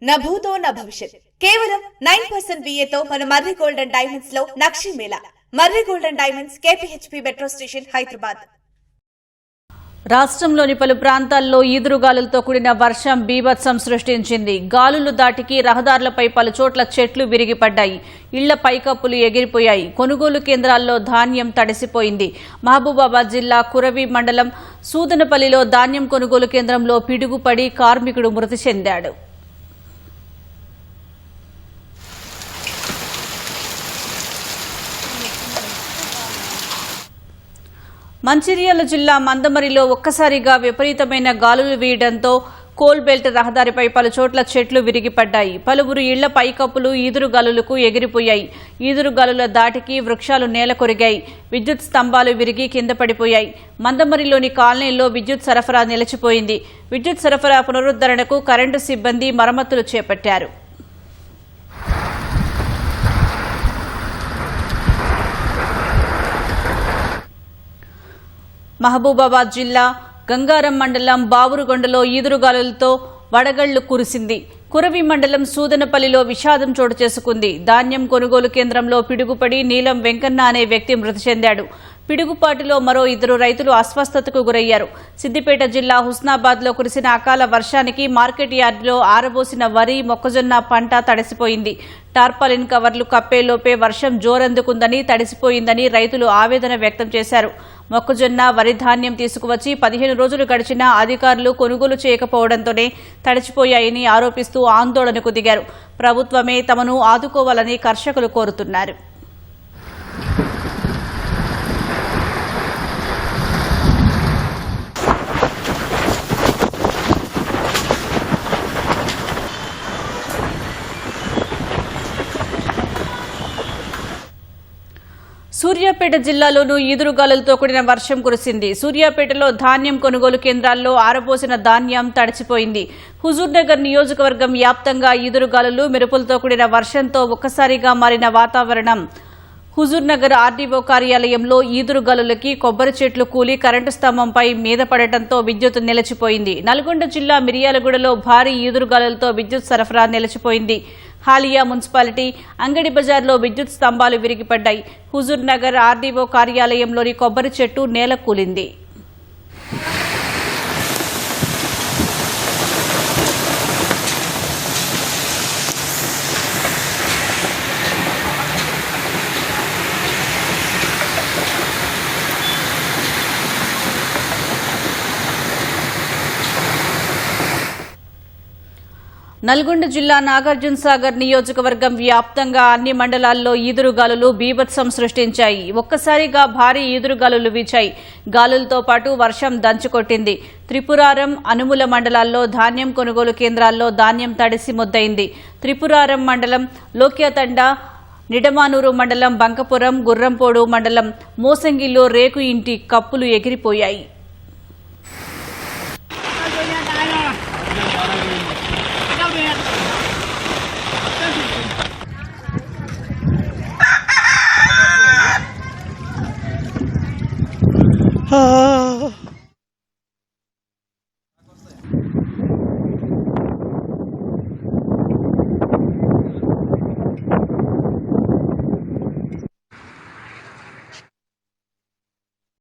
నా భూతో నా భవిష్యత్ కేవలం 9% VAతో మన మర్రి గోల్డ్ అండ్ డైమండ్స్ లో నక్షి మేళా. Marri gold and diamonds, KPHP metro station, Hyderabad. రాష్ట్రంలోని పలు ప్రాంతాల్లో ఈదురుగాలులతో కూడిన వర్షం బీభత్సం సృష్టించింది. గాలులు దాటికి రహదారులపై పలు చోట్ల చెట్లు విరిగిపడ్డాయి. ఇళ్ల పైకప్పులు ఎగిరిపోయాయి. కొనుగోలు కేంద్రాల్లో ధాన్యం తడిసిపోయింది. మహబూబాబాద్ జిల్లా కురవి మండలం సూదనపల్లిలో ధాన్యం కొనుగోలు కేంద్రంలో పిడుగుపడి కార్మికుడు మృతి చెందాడు. మంచిర్యాల జిల్లా మందమరిలో ఒక్కసారిగా విపరీతమైన గాలులు వీయడంతో కోల్బెల్ట్ రహదారిపై పలు చోట్ల చెట్లు విరిగిపడ్డాయి. పలువురు ఇళ్ల పైకప్పులు ఈదురుగాలులకు ఎగిరిపోయాయి. ఈదురుగాలుల దాటికి వృక్షాలు నేల కొరిగాయి. విద్యుత్ స్తంభాలు విరిగి కింద పడిపోయాయి. మందమరిలోని కాలనీల్లో విద్యుత్ సరఫరా నిలిచిపోయింది. విద్యుత్ సరఫరా పునరుద్ధరణకు కరెంటు సిబ్బంది మరమ్మతులు చేపట్టారు. మహబూబాబాద్ జిల్లా గంగారం మండలం బావురుగొండలో ఈదురుగాలులతో వడగళ్లు కురిసింది. కురవి మండలం సూదనపల్లిలో విషాదం చోటు చేసుకుంది. ధాన్యం కొనుగోలు కేంద్రంలో పిడుగుపడి నీలం వెంకన్న అనే వ్యక్తి మృతి చెందాడు. పిడుగుపాటులో మరో 2 రైతులు అస్వస్థతకు గురయ్యారు. సిద్దిపేట జిల్లా హుస్నాబాద్లో కురిసిన అకాల వర్షానికి మార్కెట్ యార్డులో ఆరబోసిన వరి, మొక్కజొన్న పంట తడిసిపోయింది. టార్పాలిన్ కవర్లు కప్పేలోపే వర్షం జోరందుకుందని, తడిసిపోయిందని రైతులు ఆవేదన వ్యక్తం చేశారు. మొక్కజొన్న, వరి ధాన్యం తీసుకువచ్చి 15 రోజులు గడిచినా అధికారులు కొనుగోలు చేయకపోవడంతోనే తడిచిపోయాయని ఆరోపిస్తూ ఆందోళనకు దిగారు. ప్రభుత్వమే తమను ఆదుకోవాలని కర్షకులు కోరుతున్నారు. సూర్యాపేట జిల్లాలోనూ ఈదురుగాలులతో కూడిన వర్షం కురిసింది. సూర్యాపేటలో ధాన్యం కొనుగోలు కేంద్రాల్లో ఆరబోసిన ధాన్యం తడిచిపోయింది. హుజూర్నగర్ నియోజకవర్గం వ్యాప్తంగా ఈదురుగాలులు, మెరుపులతో కూడిన వర్షంతో ఒక్కసారిగా మారిన వాతావరణం. హుజూర్నగర్ ఆర్డీఓ కార్యాలయంలో ఈదురుగాలులకి కొబ్బరి చెట్లు కూలి కరెంటు స్తంభంపై మీద పడటంతో విద్యుత్ నిలిచిపోయింది. నల్గొండ జిల్లా మిర్యాలగూడలో భారీ ఈదురుగాలులతో విద్యుత్ సరఫరా నిలిచిపోయింది. హాలియా మున్సిపాలిటీ అంగడి బజార్లో విద్యుత్ స్తంభాలు విరిగిపడ్డాయి. హుజూర్ నగర్ ఆర్డీఓ కార్యాలయంలోని కొబ్బరి చెట్టు నేల కూలింది. నల్గొండ జిల్లా నాగార్జున సాగర్ నియోజకవర్గం వ్యాప్తంగా అన్ని మండలాల్లో ఈదురుగాలులు బీభత్సం సృష్టించాయి. ఒక్కసారిగా భారీ ఈదురుగాలులు వీచాయి. గాలులతో పాటు వర్షం దంచుకొట్టింది. త్రిపురారం, అనుముల మండలాల్లో ధాన్యం కొనుగోలు కేంద్రాల్లో ధాన్యం తడిసి ముద్దయింది. త్రిపురారం మండలం లోక్యాతండ, నిడమానూరు మండలం బంకపురం, గుర్రంపోడు మండలం మోసంగిలో రేకు ఇంటి కప్పులు ఎగిరిపోయాయి.